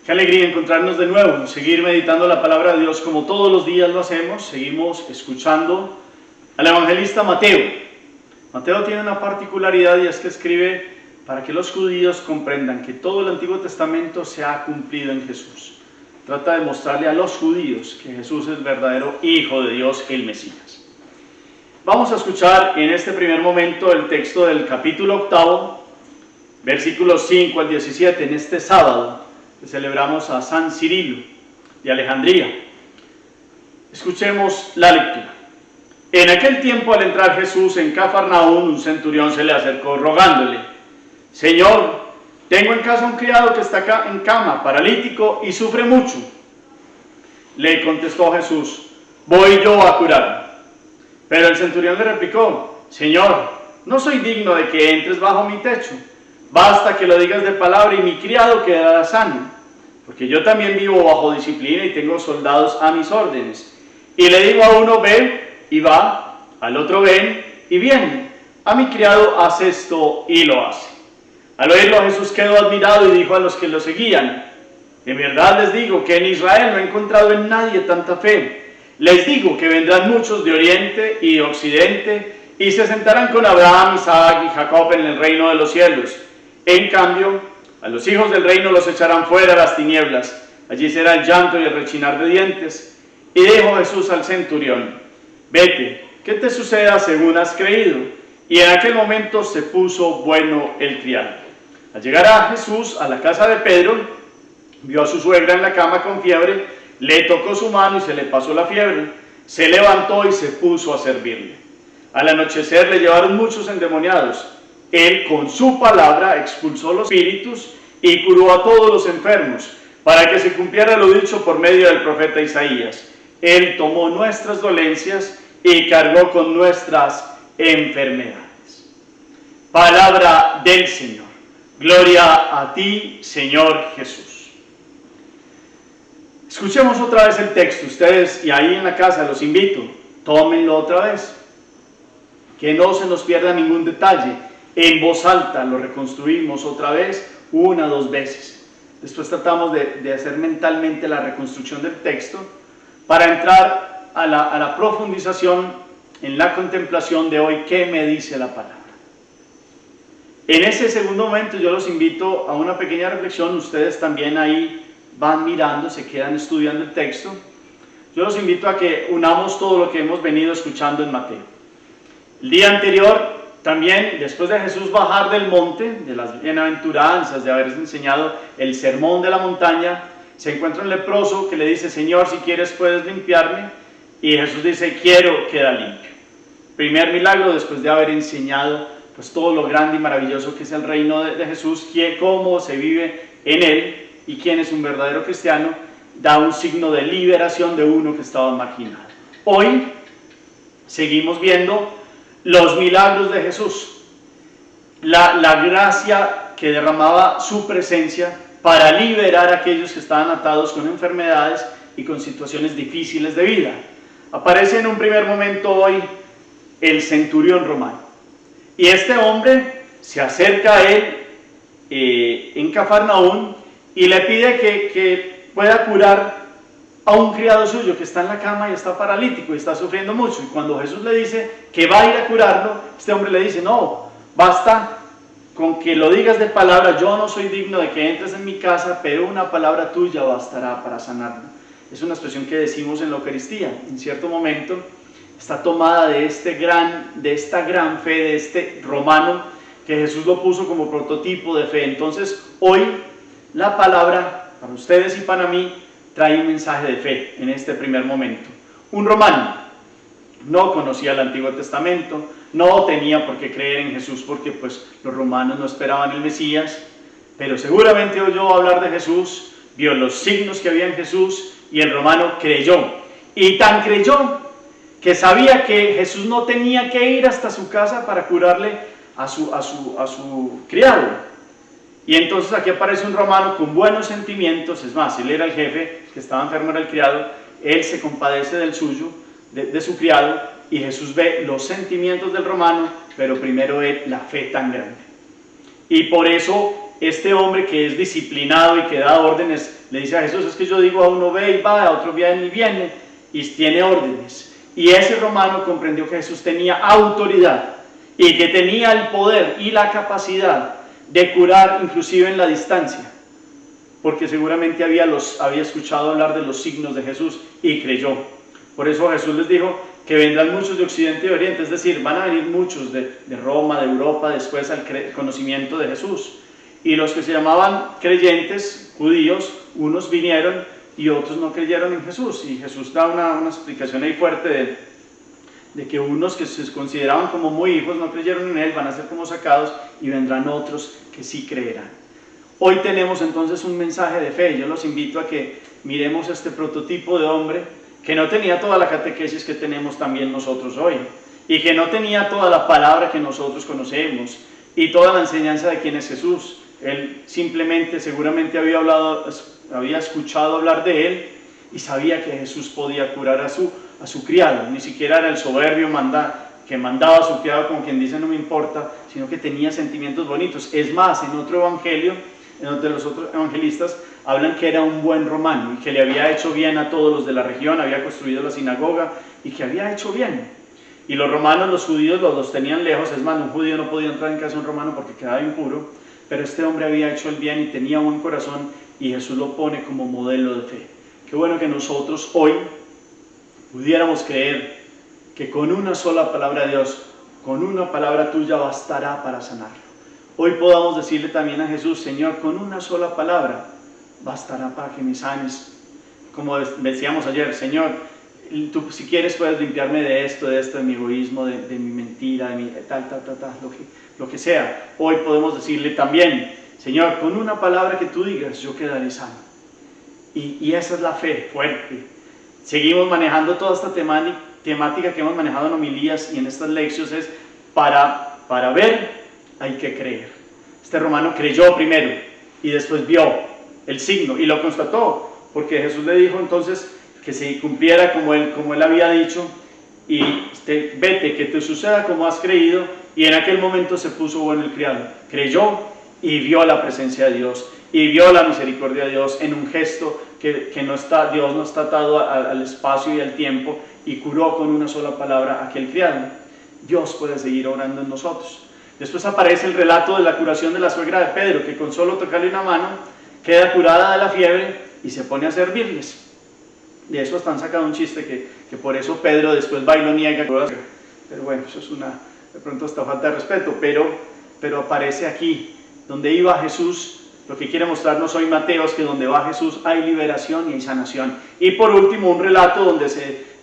Qué alegría encontrarnos de nuevo, seguir meditando la palabra de Dios como todos los días lo hacemos. Seguimos escuchando al evangelista Mateo. Mateo tiene una particularidad y es que escribe para que los judíos comprendan que todo el Antiguo Testamento se ha cumplido en Jesús. Trata de mostrarle a los judíos que Jesús es el verdadero Hijo de Dios, el Mesías. Vamos a escuchar en este primer momento el texto del capítulo 8, versículos 5 al 17, en este sábado que celebramos a San Cirilo de Alejandría. Escuchemos la lectura. En aquel tiempo, al entrar Jesús en Cafarnaún, un centurión se le acercó rogándole: Señor, tengo en casa un criado que está acá en cama, paralítico y sufre mucho. Le contestó Jesús: voy yo a curarlo. Pero el centurión le replicó: Señor, no soy digno de que entres bajo mi techo. Basta que lo digas de palabra y mi criado quedará sano, porque yo también vivo bajo disciplina y tengo soldados a mis órdenes. Y le digo a uno, ven, y va; al otro, ven, y viene; a mi criado, haz esto, y lo hace. Al oírlo, Jesús quedó admirado y dijo a los que lo seguían: en verdad les digo que en Israel no he encontrado en nadie tanta fe. Les digo que vendrán muchos de oriente y de occidente y se sentarán con Abraham, Isaac y Jacob en el reino de los cielos. En cambio, a los hijos del reino los echarán fuera a las tinieblas. Allí será el llanto y el rechinar de dientes. Y dijo Jesús al centurión: vete, que te suceda según has creído. Y en aquel momento se puso bueno el criado. Al llegar a Jesús a la casa de Pedro, vio a su suegra en la cama con fiebre, le tocó su mano y se le pasó la fiebre. Se levantó y se puso a servirle. Al anochecer le llevaron muchos endemoniados. Él con su palabra expulsó los espíritus y curó a todos los enfermos, para que se cumpliera lo dicho por medio del profeta Isaías: Él tomó nuestras dolencias y cargó con nuestras enfermedades. Palabra del Señor. Gloria a ti, Señor Jesús. Escuchemos otra vez el texto. Ustedes, y ahí en la casa, los invito, tómenlo otra vez, que no se nos pierda ningún detalle. En voz alta lo reconstruimos otra vez, una o dos veces. Después tratamos de hacer mentalmente la reconstrucción del texto para entrar a la profundización en la contemplación de hoy. ¿Qué me dice la palabra? En ese segundo momento yo los invito a una pequeña reflexión. Ustedes también ahí van mirando, se quedan estudiando el texto. Yo los invito a que unamos todo lo que hemos venido escuchando en Mateo. El día anterior, también, después de Jesús bajar del monte, de las bienaventuranzas, de haberles enseñado el sermón de la montaña, se encuentra un leproso que le dice: Señor, si quieres puedes limpiarme. Y Jesús dice: quiero, queda limpio. Primer milagro después de haber enseñado pues todo lo grande y maravilloso que es el reino de Jesús, cómo se vive en él y quién es un verdadero cristiano, da un signo de liberación de uno que estaba marginado. Hoy seguimos viendo los milagros de Jesús, la gracia que derramaba su presencia para liberar a aquellos que estaban atados con enfermedades y con situaciones difíciles de vida. Aparece en un primer momento hoy el centurión romano, y este hombre se acerca a él en Cafarnaún y le pide que pueda curar a un criado suyo que está en la cama y está paralítico y está sufriendo mucho. Y cuando Jesús le dice que va a ir a curarlo, este hombre le dice: no, basta con que lo digas de palabra. Yo no soy digno de que entres en mi casa, pero una palabra tuya bastará para sanarlo. Es una expresión que decimos en la Eucaristía. En cierto momento está tomada de esta gran fe de este romano, que Jesús lo puso como prototipo de fe. Entonces hoy la palabra para ustedes y para mí trae un mensaje de fe en este primer momento. Un romano no conocía el Antiguo Testamento, no tenía por qué creer en Jesús porque pues los romanos no esperaban el Mesías, pero seguramente oyó hablar de Jesús, vio los signos que había en Jesús y el romano creyó. Y tan creyó que sabía que Jesús no tenía que ir hasta su casa para curarle a su criado. Y entonces aquí aparece un romano con buenos sentimientos. Es más, él era el jefe, el que estaba enfermo era el criado. Él se compadece del suyo, de su criado, y Jesús ve los sentimientos del romano, pero primero ve la fe tan grande. Y por eso este hombre que es disciplinado y que da órdenes, le dice a Jesús, es que yo digo a uno ve y va, a otro viene y viene, y tiene órdenes. Y ese romano comprendió que Jesús tenía autoridad y que tenía el poder y la capacidad de curar inclusive en la distancia, porque seguramente había escuchado hablar de los signos de Jesús y creyó. Por eso Jesús les dijo que vendrán muchos de Occidente y de Oriente, es decir, van a venir muchos de Roma, de Europa, después al conocimiento de Jesús. Y los que se llamaban creyentes, judíos, unos vinieron y otros no creyeron en Jesús. Y Jesús da una explicación ahí fuerte de que unos que se consideraban como muy hijos no creyeron en Él, van a ser como sacados, y vendrán otros que sí creerán. Hoy tenemos entonces un mensaje de fe. Yo los invito a que miremos este prototipo de hombre que no tenía toda la catequesis que tenemos también nosotros hoy, y que no tenía toda la palabra que nosotros conocemos, y toda la enseñanza de quién es Jesús. Él simplemente, seguramente había escuchado hablar de Él, y sabía que Jesús podía curar a su criado. Ni siquiera era el soberbio que mandaba a su criado como quien dice no me importa, sino que tenía sentimientos bonitos. Es más, en otro evangelio, en donde los otros evangelistas hablan que era un buen romano y que le había hecho bien a todos los de la región, había construido la sinagoga y que había hecho bien. Y los romanos, los judíos los tenían lejos. Es más, un judío no podía entrar en casa de un romano porque quedaba impuro, pero este hombre había hecho el bien y tenía buen corazón, y Jesús lo pone como modelo de fe. Qué bueno que nosotros hoy pudiéramos creer que con una sola palabra de Dios, con una palabra tuya bastará para sanarlo. Hoy podamos decirle también a Jesús, Señor, con una sola palabra bastará para que me sanes. Como decíamos ayer, Señor, tú si quieres puedes limpiarme de esto, de mi egoísmo, de mi mentira, de mi lo que sea. Hoy podemos decirle también, Señor, con una palabra que tú digas, yo quedaré sano. Y esa es la fe fuerte. Seguimos manejando toda esta temática que hemos manejado en homilías y en estas lecciones, es para ver hay que creer. Este romano creyó primero y después vio el signo y lo constató, porque Jesús le dijo entonces que se cumpliera como él había dicho, y vete, que te suceda como has creído. Y en aquel momento se puso bueno el criado, creyó y vio la presencia de Dios y vio la misericordia de Dios en un gesto que Dios no está atado al espacio y al tiempo, y curó con una sola palabra a aquel criado. Dios puede seguir obrando en nosotros. Después aparece el relato de la curación de la suegra de Pedro, que con solo tocarle una mano queda curada de la fiebre y se pone a servirles. De eso están sacando un chiste que por eso Pedro después va y lo niega. Pero bueno, eso es de pronto hasta falta de respeto, pero aparece aquí, donde iba Jesús. Lo que quiere mostrarnos hoy Mateo es que donde va Jesús hay liberación y hay sanación. Y por último, un relato donde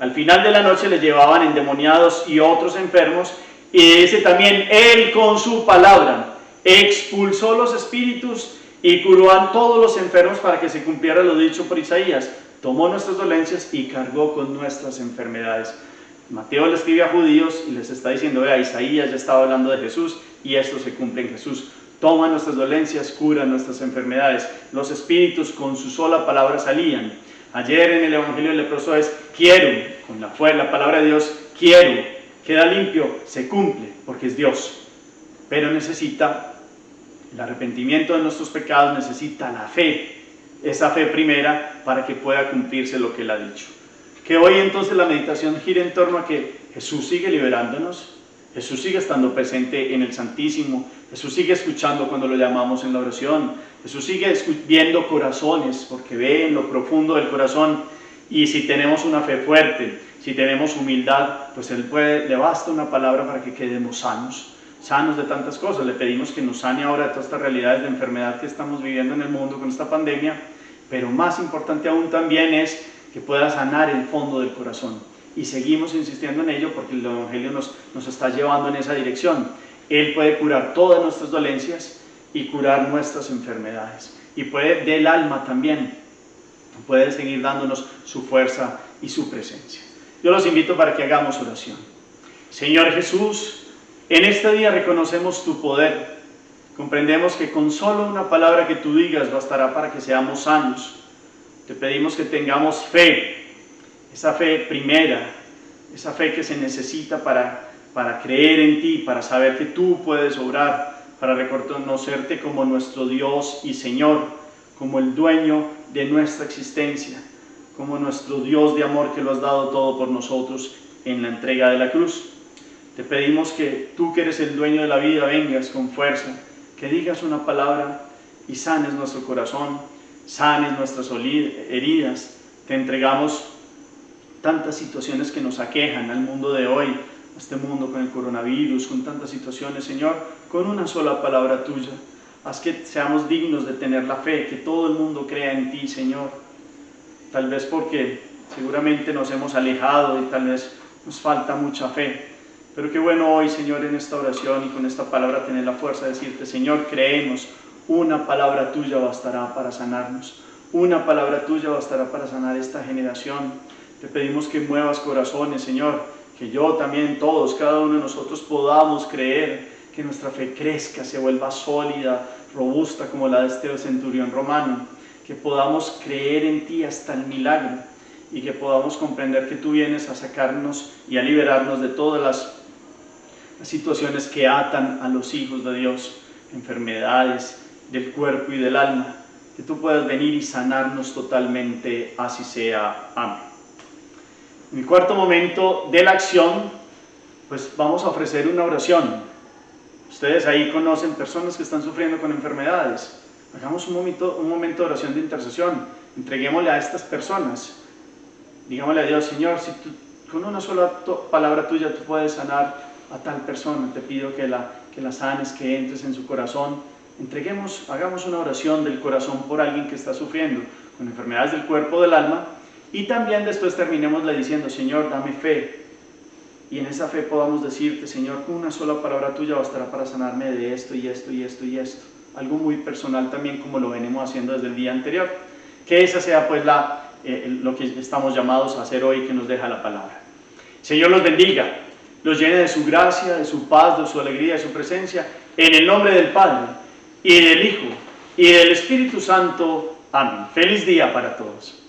al final de la noche le llevaban endemoniados y otros enfermos, y dice también, Él con su palabra expulsó los espíritus y curó a todos los enfermos para que se cumpliera lo dicho por Isaías. Tomó nuestras dolencias y cargó con nuestras enfermedades. Mateo le escribe a judíos y les está diciendo, vea, Isaías ya estaba hablando de Jesús y esto se cumple en Jesús. Toma nuestras dolencias, cura nuestras enfermedades. Los espíritus con su sola palabra salían. Ayer en el Evangelio del leproso es, quiero, con la palabra de Dios, quiero, queda limpio, se cumple, porque es Dios. Pero necesita el arrepentimiento de nuestros pecados, necesita la fe, esa fe primera, para que pueda cumplirse lo que Él ha dicho. Que hoy entonces la meditación gira en torno a que Jesús sigue liberándonos, Jesús sigue estando presente en el Santísimo, Jesús sigue escuchando cuando lo llamamos en la oración, Jesús sigue viendo corazones, porque ve en lo profundo del corazón. Y si tenemos una fe fuerte, si tenemos humildad, pues le basta una palabra para que quedemos sanos de tantas cosas. Le pedimos que nos sane ahora de todas estas realidades de enfermedad que estamos viviendo en el mundo con esta pandemia, pero más importante aún también es que pueda sanar el fondo del corazón. Y seguimos insistiendo en ello porque el Evangelio nos está llevando en esa dirección. Él puede curar todas nuestras dolencias y curar nuestras enfermedades. Y puede del alma también, puede seguir dándonos su fuerza y su presencia. Yo los invito para que hagamos oración. Señor Jesús, en este día reconocemos tu poder. Comprendemos que con solo una palabra que tú digas bastará para que seamos sanos. Te pedimos que tengamos fe, esa fe primera, esa fe que se necesita para creer en ti, para saber que tú puedes obrar, para reconocerte como nuestro Dios y Señor, como el dueño de nuestra existencia, como nuestro Dios de amor que lo has dado todo por nosotros en la entrega de la cruz. Te pedimos que tú, que eres el dueño de la vida, vengas con fuerza, que digas una palabra y sanes nuestro corazón, sanes nuestras heridas. Te entregamos tantas situaciones que nos aquejan al mundo de hoy, a este mundo con el coronavirus, con tantas situaciones, Señor, con una sola palabra tuya. Haz que seamos dignos de tener la fe, que todo el mundo crea en ti, Señor. Tal vez porque seguramente nos hemos alejado y tal vez nos falta mucha fe. Pero qué bueno hoy, Señor, en esta oración y con esta palabra tener la fuerza de decirte, Señor, creemos, una palabra tuya bastará para sanarnos. Una palabra tuya bastará para sanar esta generación. Te pedimos que muevas corazones, Señor, que yo también, todos, cada uno de nosotros podamos creer, que nuestra fe crezca, se vuelva sólida, robusta como la de este centurión romano, que podamos creer en ti hasta el milagro y que podamos comprender que tú vienes a sacarnos y a liberarnos de todas las situaciones que atan a los hijos de Dios, enfermedades del cuerpo y del alma, que tú puedas venir y sanarnos totalmente, así sea. Amén. En el cuarto momento de la acción, pues vamos a ofrecer una oración. Ustedes ahí conocen personas que están sufriendo con enfermedades. Hagamos un momento de oración de intercesión. Entreguémosle a estas personas. Digámosle a Dios, Señor, si tú, con una sola palabra tuya tú puedes sanar a tal persona, te pido que la sanes, que entres en su corazón. Hagamos una oración del corazón por alguien que está sufriendo con enfermedades del cuerpo o del alma, y también después terminémosle diciendo, Señor, dame fe, y en esa fe podamos decirte, Señor, con una sola palabra tuya bastará para sanarme de esto y esto y esto y esto. Algo muy personal también, como lo venimos haciendo desde el día anterior. Que esa sea pues lo que estamos llamados a hacer hoy, que nos deja la palabra. Señor los bendiga, los llene de su gracia, de su paz, de su alegría, de su presencia, en el nombre del Padre, y del Hijo, y del Espíritu Santo. Amén. Feliz día para todos.